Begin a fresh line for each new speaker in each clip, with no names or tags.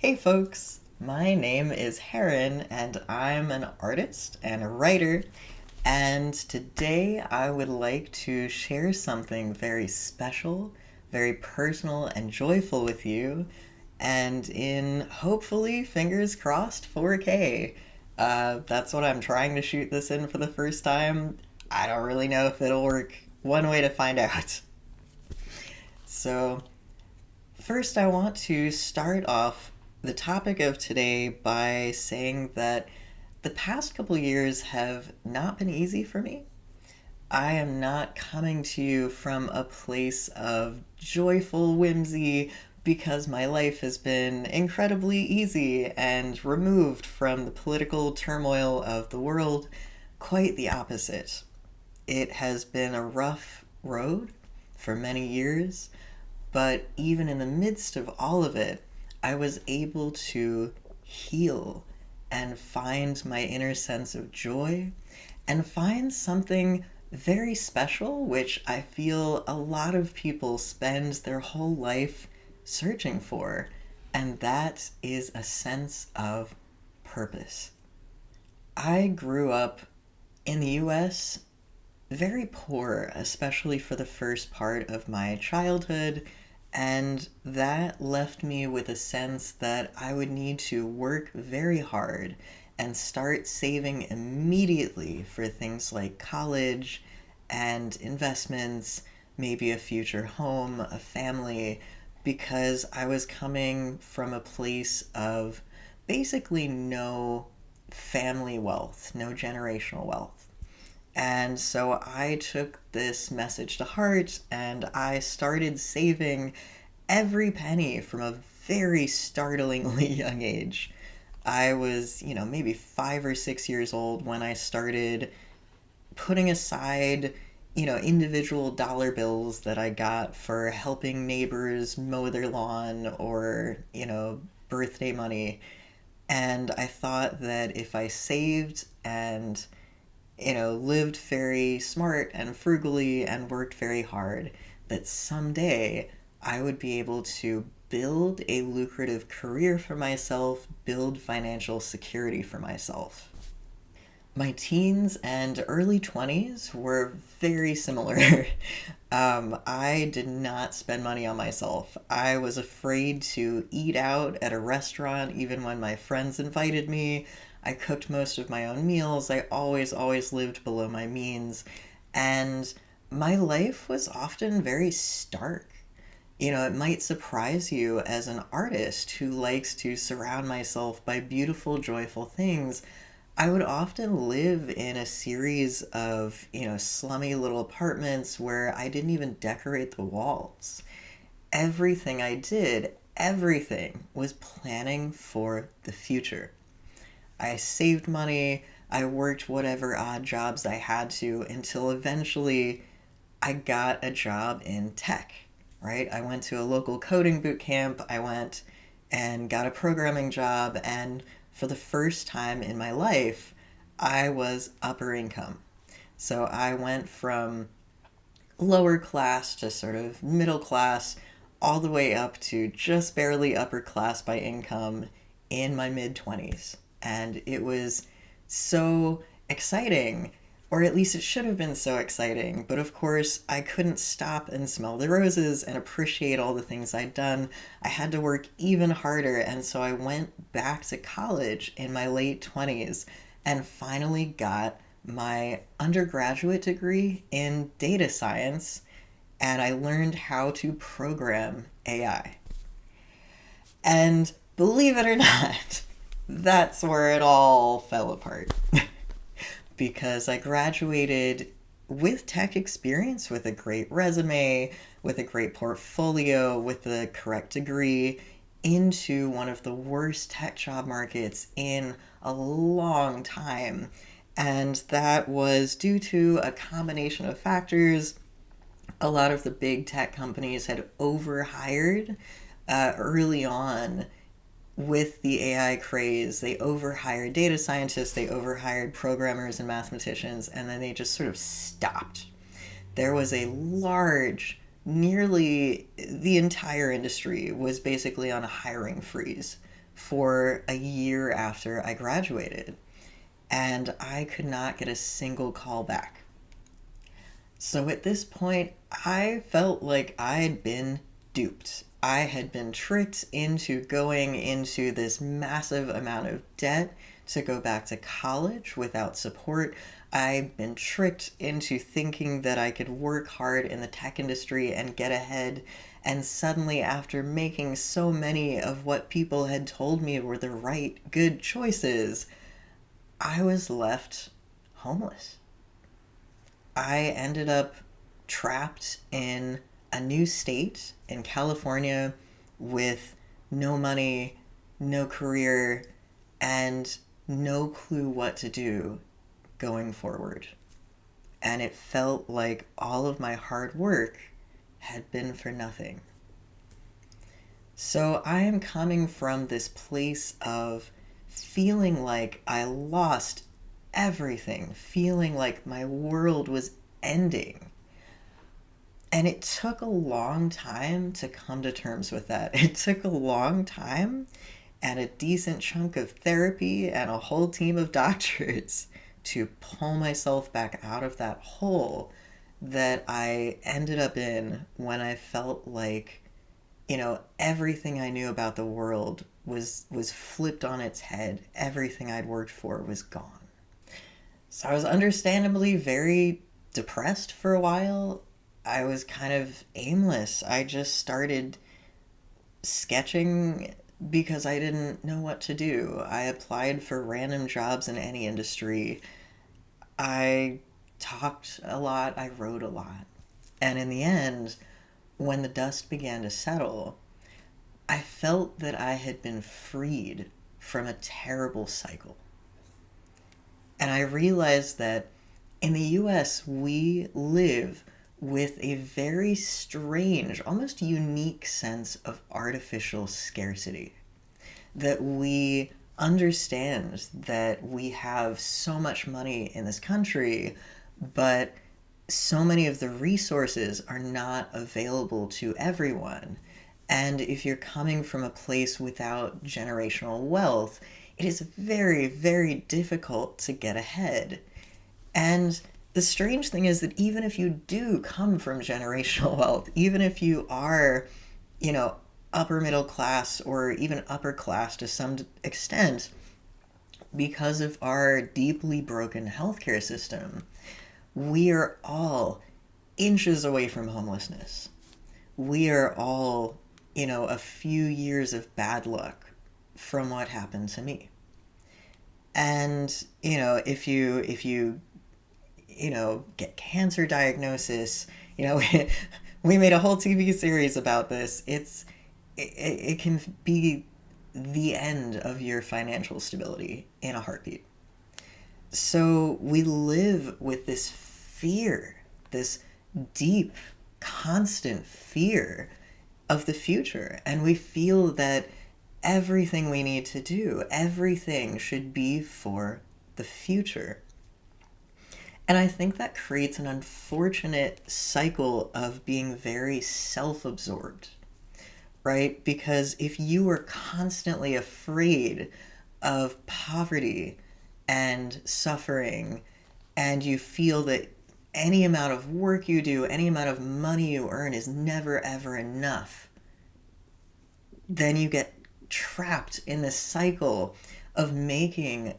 Hey folks, my name is Heron and I'm an artist and a writer. And today I would like to share something very special, very personal, and joyful with you. And in hopefully, fingers crossed, 4K. That's what I'm trying to shoot this in for the first time. I don't really know if it'll work. One way to find out. So, first, I want to start off the topic of today by saying that the past couple years have not been easy for me. I am not coming to you from a place of joyful whimsy because my life has been incredibly easy and removed from the political turmoil of the world. Quite the opposite. It has been a rough road for many years, but even in the midst of all of it, I was able to heal and find my inner sense of joy and find something very special, which I feel a lot of people spend their whole life searching for, and that is a sense of purpose. I grew up in the US very poor, especially for the first part of my childhood, and that left me with a sense that I would need to work very hard and start saving immediately for things like college and investments, maybe a future home, a family, because I was coming from a place of basically no family wealth, no generational wealth. And so I took this message to heart and I started saving every penny from a very startlingly young age. I was, maybe 5 or 6 years old when I started putting aside, individual dollar bills that I got for helping neighbors mow their lawn or, birthday money. And I thought that if I saved and lived very smart and frugally and worked very hard, that someday I would be able to build a lucrative career for myself, build financial security for myself. My teens and early 20s were very similar. I did not spend money on myself. I was afraid to eat out at a restaurant even when my friends invited me. I cooked most of my own meals. I always lived below my means. And my life was often very stark. It might surprise you as an artist who likes to surround myself by beautiful, joyful things. I would often live in a series of, slummy little apartments where I didn't even decorate the walls. Everything I did, everything was planning for the future. I saved money, I worked whatever odd jobs I had to until eventually I got a job in tech, right? I went to a local coding boot camp. I went and got a programming job, and for the first time in my life, I was upper income. So I went from lower class to sort of middle class, all the way up to just barely upper class by income in my mid 20s. And it was so exciting, or at least it should have been so exciting. But of course, I couldn't stop and smell the roses and appreciate all the things I'd done. I had to work even harder, and so I went back to college in my late 20s and finally got my undergraduate degree in data science, and I learned how to program AI. And believe it or not, that's where it all fell apart. Because I graduated with tech experience, with a great resume, with a great portfolio, with the correct degree, into one of the worst tech job markets in a long time. And that was due to a combination of factors. A lot of the big tech companies had overhired early on with the AI craze. They overhired data scientists, they overhired programmers and mathematicians, and then they just sort of stopped. There was a large, nearly the entire industry was basically on a hiring freeze for a year after I graduated, and I could not get a single call back. So at this point, I felt like I had been duped. I had been tricked into going into this massive amount of debt to go back to college without support. I've been tricked into thinking that I could work hard in the tech industry and get ahead. And suddenly, after making so many of what people had told me were the right, good choices, I was left homeless. I ended up trapped in a new state in California with no money, no career, and no clue what to do going forward. And it felt like all of my hard work had been for nothing. So I am coming from this place of feeling like I lost everything, feeling like my world was ending. And it took a long time to come to terms with that. It took a long time and a decent chunk of therapy and a whole team of doctors to pull myself back out of that hole that I ended up in when I felt like, everything I knew about the world was flipped on its head. Everything I'd worked for was gone. So I was understandably very depressed for a while. I was kind of aimless. I just started sketching because I didn't know what to do. I applied for random jobs in any industry. I talked a lot, I wrote a lot. And in the end, when the dust began to settle, I felt that I had been freed from a terrible cycle. And I realized that in the US, we live with a very strange, almost unique sense of artificial scarcity. That we understand that we have so much money in this country, but so many of the resources are not available to everyone. And if you're coming from a place without generational wealth, it is very, very difficult to get ahead. And the strange thing is that even if you do come from generational wealth, even if you are, you know, upper middle class or even upper class to some extent, because of our deeply broken healthcare system, we are all inches away from homelessness. We are all, a few years of bad luck from what happened to me. And, if you get cancer diagnosis, we made a whole TV series about this. It can be the end of your financial stability in a heartbeat. So we live with this fear, this deep, constant fear of the future. And we feel that everything we need to do, everything should be for the future. And I think that creates an unfortunate cycle of being very self absorbed, right? Because if you are constantly afraid of poverty and suffering, and you feel that any amount of work you do, any amount of money you earn is never ever enough, then you get trapped in this cycle of making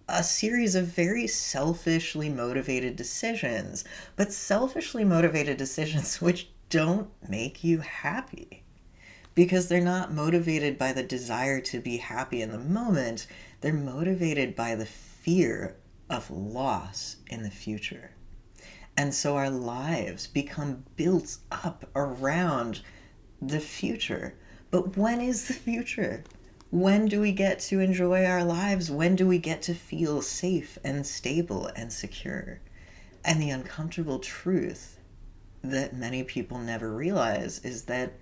a series of very selfishly motivated decisions, but selfishly motivated decisions which don't make you happy because they're not motivated by the desire to be happy in the moment. They're motivated by the fear of loss in the future. And so our lives become built up around the future. But when is the future? When do we get to enjoy our lives? When do we get to feel safe and stable and secure? And the uncomfortable truth that many people never realize is that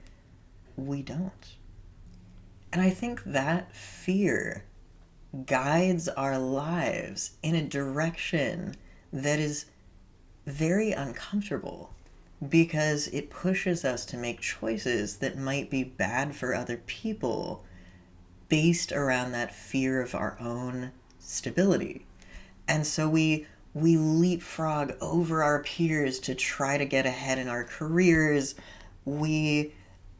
we don't. And I think that fear guides our lives in a direction that is very uncomfortable because it pushes us to make choices that might be bad for other people based around that fear of our own stability. And so we leapfrog over our peers to try to get ahead in our careers. We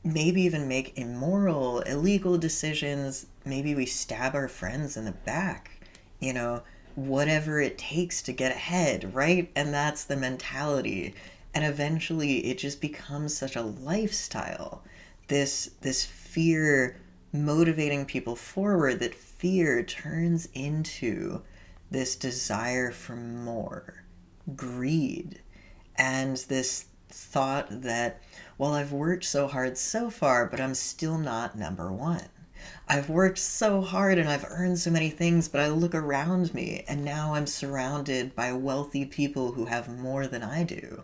maybe even make immoral, illegal decisions. Maybe we stab our friends in the back. You know, whatever it takes to get ahead, right? And that's the mentality. And eventually it just becomes such a lifestyle. This fear motivating people forward, that fear turns into this desire for more, greed, and this thought that, well, I've worked so hard so far, but I'm still not number one. I've worked so hard and I've earned so many things, but I look around me and now I'm surrounded by wealthy people who have more than I do.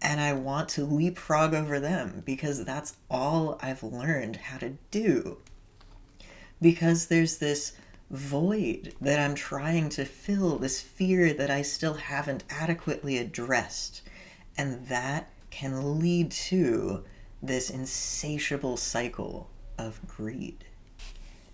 And I want to leapfrog over them because that's all I've learned how to do. Because there's this void that I'm trying to fill, this fear that I still haven't adequately addressed. And that can lead to this insatiable cycle of greed.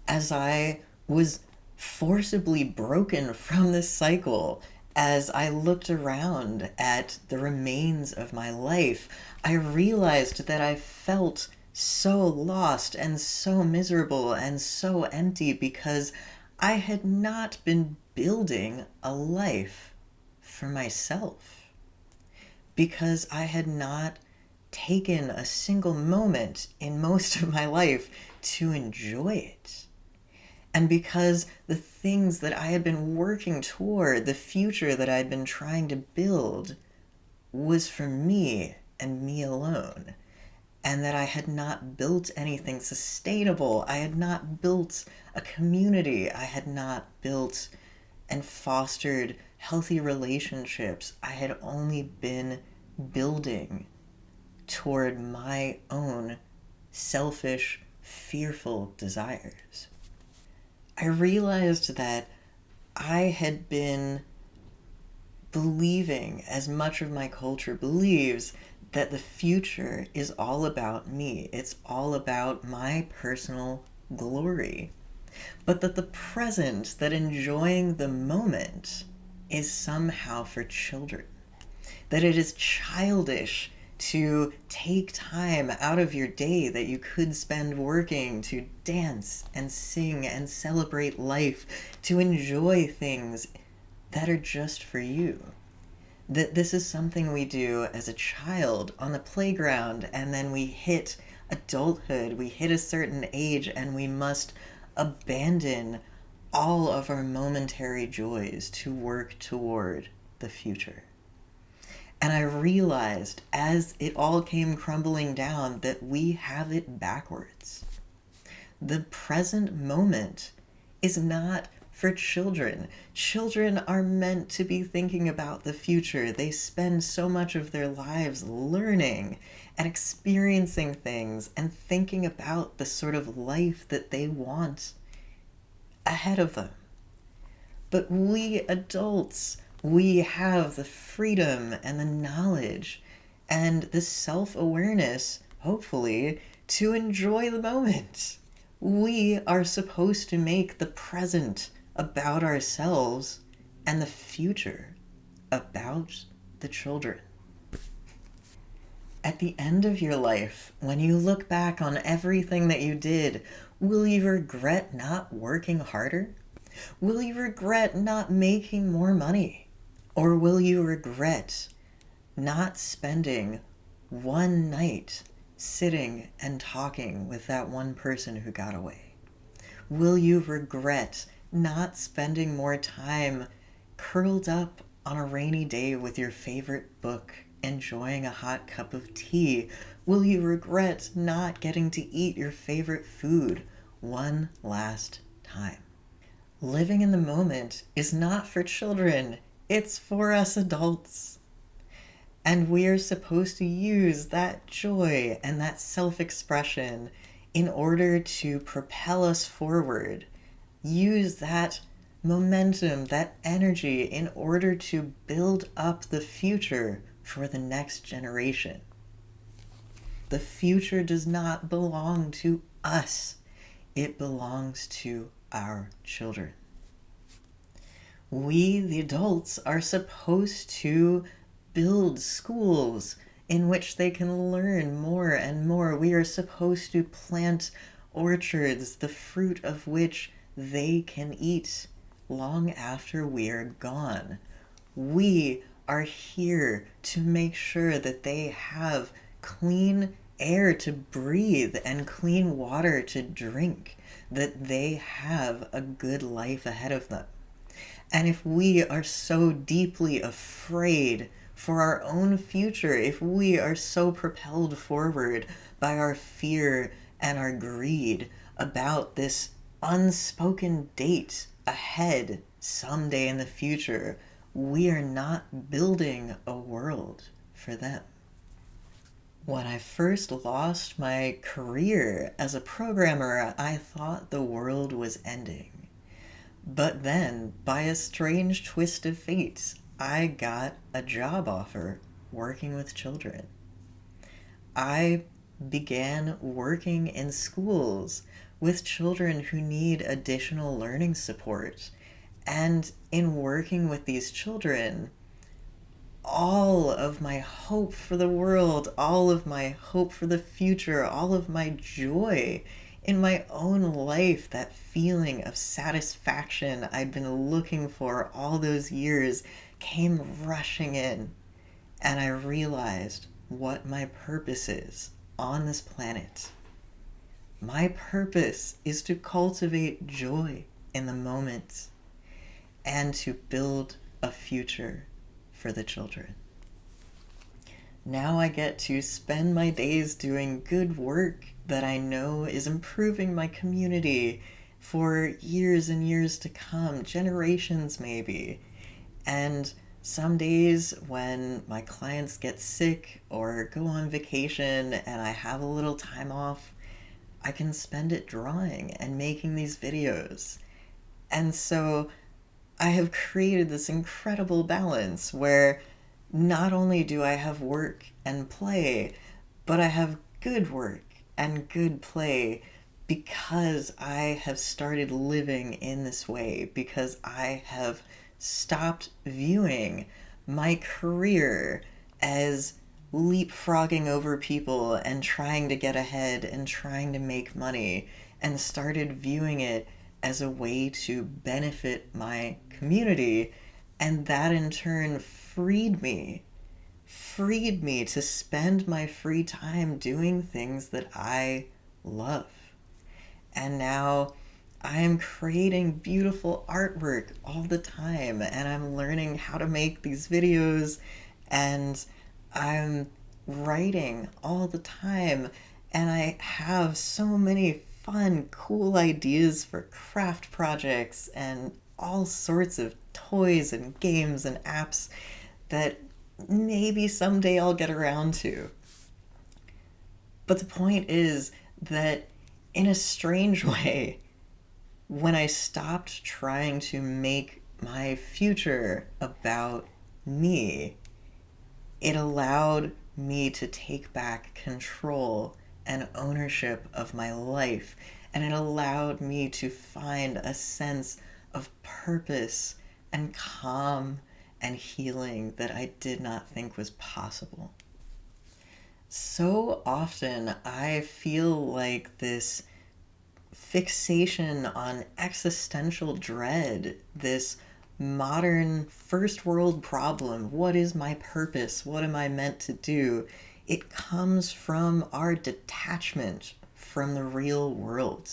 As I was forcibly broken from this cycle, as I looked around at the remains of my life, I realized that I felt so lost and so miserable and so empty because I had not been building a life for myself. Because I had not taken a single moment in most of my life to enjoy it. And because the things that I had been working toward, the future that I had been trying to build, was for me and me alone. And that I had not built anything sustainable. I had not built a community. I had not built and fostered healthy relationships. I had only been building toward my own selfish, fearful desires. I realized that I had been believing, as much of my culture believes, that the future is all about me. It's all about my personal glory. But that the present, that enjoying the moment, is somehow for children. That it is childish to take time out of your day that you could spend working to dance and sing and celebrate life, to enjoy things that are just for you. That this is something we do as a child on the playground, and then we hit adulthood, we hit a certain age, and we must abandon all of our momentary joys to work toward the future. And I realized as it all came crumbling down that we have it backwards. The present moment is not for children. Children are meant to be thinking about the future. They spend so much of their lives learning and experiencing things and thinking about the sort of life that they want ahead of them. But we adults, we have the freedom and the knowledge and the self-awareness, hopefully, to enjoy the moment. We are supposed to make the present about ourselves and the future about the children. At the end of your life, when you look back on everything that you did, will you regret not working harder? Will you regret not making more money? Or will you regret not spending one night sitting and talking with that one person who got away? Will you regret not spending more time curled up on a rainy day with your favorite book, enjoying a hot cup of tea? Will you regret not getting to eat your favorite food one last time? Living in the moment is not for children, it's for us adults. And we're supposed to use that joy and that self-expression in order to propel us forward. Use that momentum, that energy in order to build up the future for the next generation. The future does not belong to us. It belongs to our children. We, the adults, are supposed to build schools in which they can learn more and more. We are supposed to plant orchards, the fruit of which they can eat long after we're gone. We are here to make sure that they have clean air to breathe and clean water to drink, that they have a good life ahead of them. And if we are so deeply afraid for our own future, if we are so propelled forward by our fear and our greed about this unspoken date ahead someday in the future, we are not building a world for them. When I first lost my career as a programmer, I thought the world was ending. But then, by a strange twist of fate, I got a job offer working with children. I began working in schools with children who need additional learning support. And in working with these children, all of my hope for the world, all of my hope for the future, all of my joy in my own life, that feeling of satisfaction I'd been looking for all those years, came rushing in. And I realized what my purpose is on this planet. My purpose is to cultivate joy in the moment and to build a future for the children. Now I get to spend my days doing good work that I know is improving my community for years and years to come, generations maybe. And some days when my clients get sick or go on vacation and I have a little time off, I can spend it drawing and making these videos. And so I have created this incredible balance where not only do I have work and play, but I have good work and good play because I have started living in this way, because I have stopped viewing my career as leapfrogging over people and trying to get ahead and trying to make money, and started viewing it as a way to benefit my community. And that in turn freed me to spend my free time doing things that I love. And now I am creating beautiful artwork all the time, and I'm learning how to make these videos, and I'm writing all the time, and I have so many fun, cool ideas for craft projects and all sorts of toys and games and apps that maybe someday I'll get around to. But the point is that in a strange way, when I stopped trying to make my future about me, it allowed me to take back control and ownership of my life, and it allowed me to find a sense of purpose and calm and healing that I did not think was possible. So often I feel like this fixation on existential dread, this modern first world problem, what is my purpose? What am I meant to do? It comes from our detachment from the real world.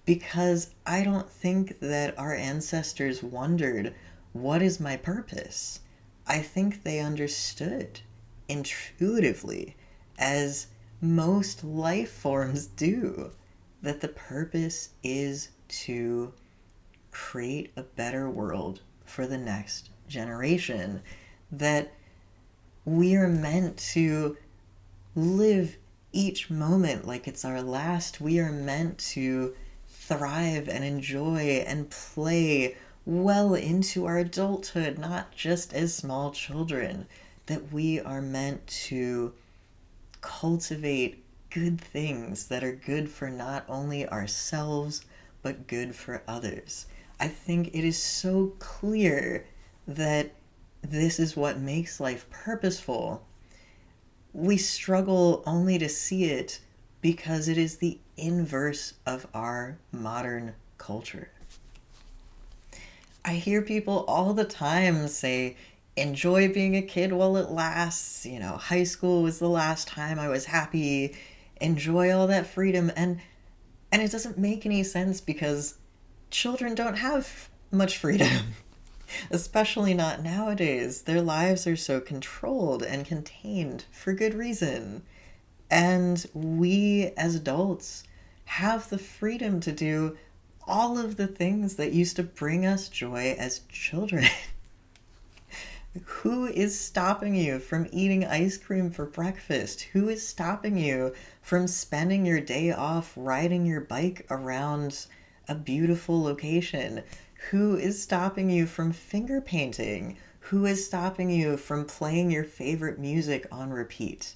Because I don't think that our ancestors wondered, what is my purpose? I think they understood intuitively, as most life forms do, that the purpose is to create a better world for the next generation, that we are meant to live each moment like it's our last. We are meant to thrive and enjoy and play well into our adulthood, not just as small children, that we are meant to cultivate good things that are good for not only ourselves, but good for others. I think it is so clear that this is what makes life purposeful. We struggle only to see it because it is the inverse of our modern culture. I hear people all the time say, enjoy being a kid while it lasts. High school was the last time I was happy. Enjoy all that freedom. And it doesn't make any sense because children don't have much freedom, especially not nowadays. Their lives are so controlled and contained for good reason. And we as adults have the freedom to do all of the things that used to bring us joy as children. Who is stopping you from eating ice cream for breakfast? Who is stopping you from spending your day off riding your bike around a beautiful location? Who is stopping you from finger painting? Who is stopping you from playing your favorite music on repeat?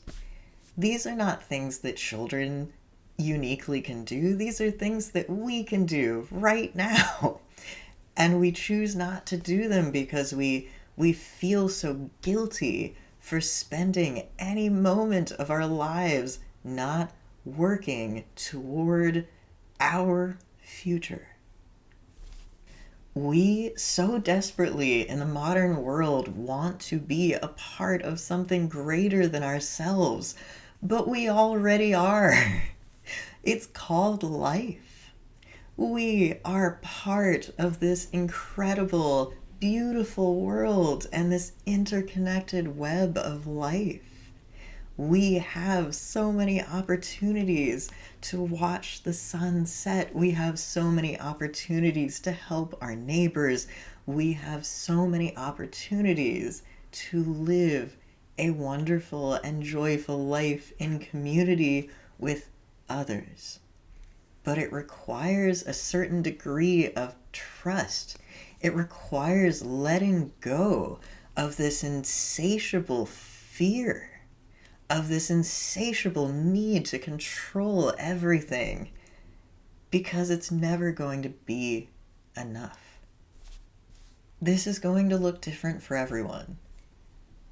These are not things that children uniquely can do. These are things that we can do right now. And we choose not to do them because we feel so guilty for spending any moment of our lives not working toward our future. We so desperately in the modern world want to be a part of something greater than ourselves, but we already are. It's called life. We are part of this incredible, beautiful world and this interconnected web of life. We have so many opportunities to watch the sun set. We have so many opportunities to help our neighbors. We have so many opportunities to live a wonderful and joyful life in community with others. But it requires a certain degree of trust. It requires letting go of this insatiable fear, of this insatiable need to control everything, because it's never going to be enough. This is going to look different for everyone.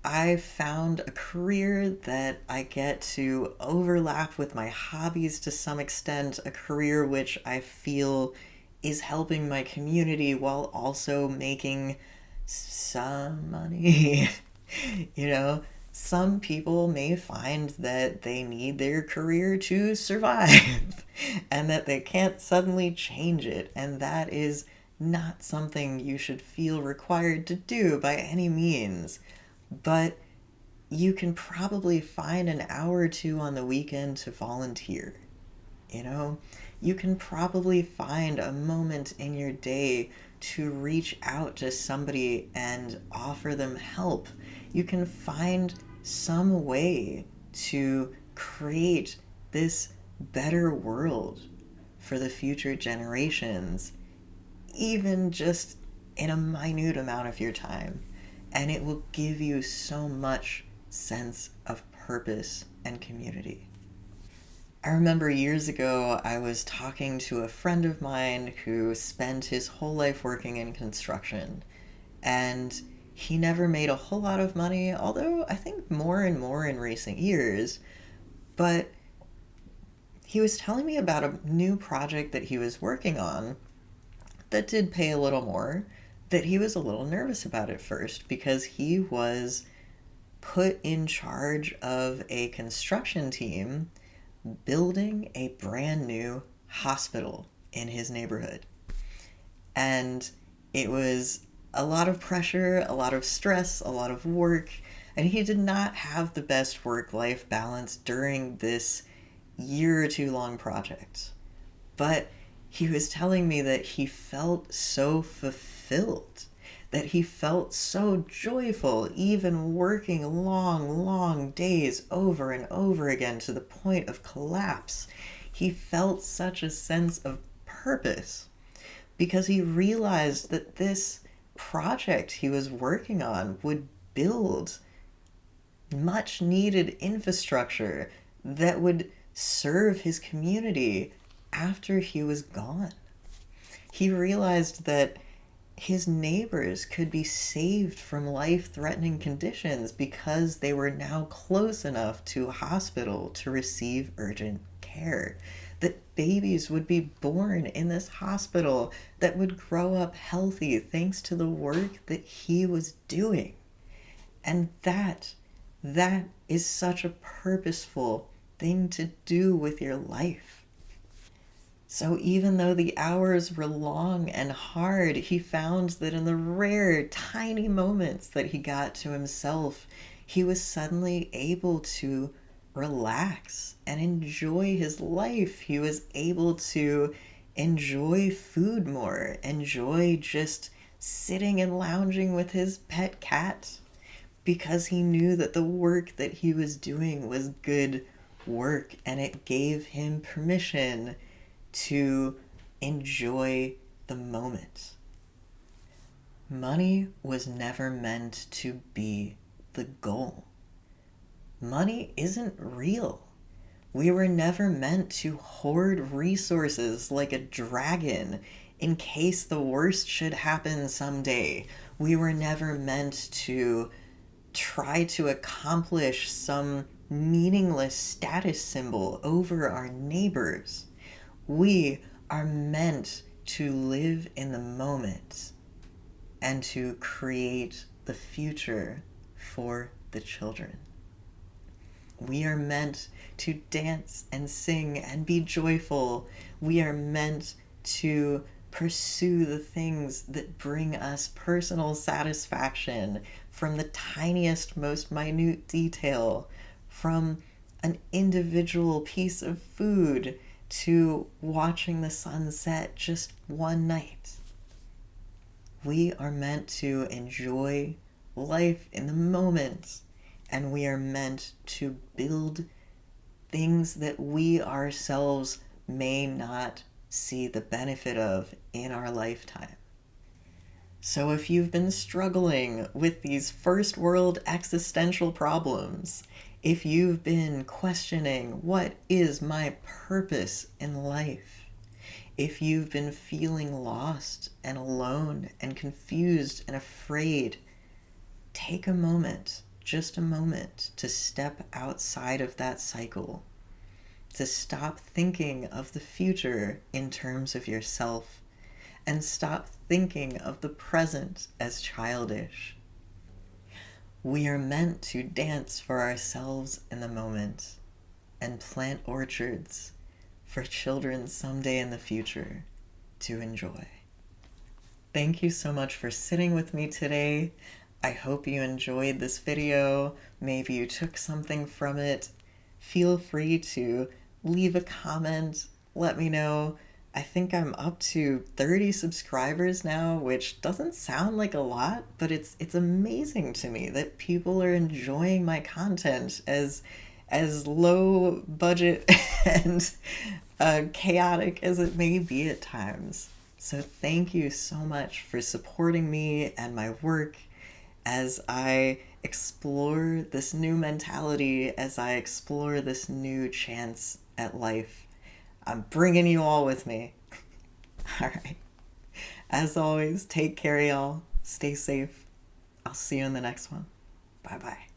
I've found a career that I get to overlap with my hobbies to some extent, a career which I feel is helping my community while also making some money. Some people may find that they need their career to survive and that they can't suddenly change it, and that is not something you should feel required to do by any means. But you can probably find an hour or two on the weekend to volunteer. You can probably find a moment in your day to reach out to somebody and offer them help. You can find some way to create this better world for the future generations, even just in a minute amount of your time. And it will give you so much sense of purpose and community. I remember years ago, I was talking to a friend of mine who spent his whole life working in construction, and he never made a whole lot of money, although I think more and more in recent years. But he was telling me about a new project that he was working on that did pay a little more, that he was a little nervous about at first because he was put in charge of a construction team building a brand new hospital in his neighborhood. And it was a lot of pressure, a lot of stress, a lot of work, and he did not have the best work-life balance during this year or two long project. But he was telling me that he felt so fulfilled, that he felt so joyful, even working long, long days over and over again to the point of collapse. He felt such a sense of purpose because he realized that this project he was working on would build much needed infrastructure that would serve his community after he was gone. He realized that his neighbors could be saved from life-threatening conditions because they were now close enough to a hospital to receive urgent care. That babies would be born in this hospital that would grow up healthy thanks to the work that he was doing. And that is such a purposeful thing to do with your life. So even though the hours were long and hard, he found that in the rare, tiny moments that he got to himself, he was suddenly able to relax and enjoy his life. He was able to enjoy food more, enjoy just sitting and lounging with his pet cat, because he knew that the work that he was doing was good work and it gave him permission to enjoy the moment. Money was never meant to be the goal. Money isn't real. We were never meant to hoard resources like a dragon in case the worst should happen someday. We were never meant to try to accomplish some meaningless status symbol over our neighbors. We are meant to live in the moment and to create the future for the children. We are meant to dance and sing and be joyful. We are meant to pursue the things that bring us personal satisfaction, from the tiniest, most minute detail, from an individual piece of food to watching the sunset just one night. We are meant to enjoy life in the moment, and we are meant to build things that we ourselves may not see the benefit of in our lifetime. So if you've been struggling with these first world existential problems, if you've been questioning what is my purpose in life, if you've been feeling lost and alone and confused and afraid, take a moment, just a moment, to step outside of that cycle, to stop thinking of the future in terms of yourself, and stop thinking of the present as childish. We are meant to dance for ourselves in the moment and plant orchards for children someday in the future to enjoy. Thank you so much for sitting with me today. I hope you enjoyed this video. Maybe you took something from it. Feel free to leave a comment. Let me know. I think I'm up to 30 subscribers now, which doesn't sound like a lot, but it's amazing to me that people are enjoying my content as low budget and chaotic as it may be at times. So thank you so much for supporting me and my work as I explore this new mentality, as I explore this new chance at life. I'm bringing you all with me. All right. As always, take care, y'all. Stay safe. I'll see you in the next one. Bye-bye.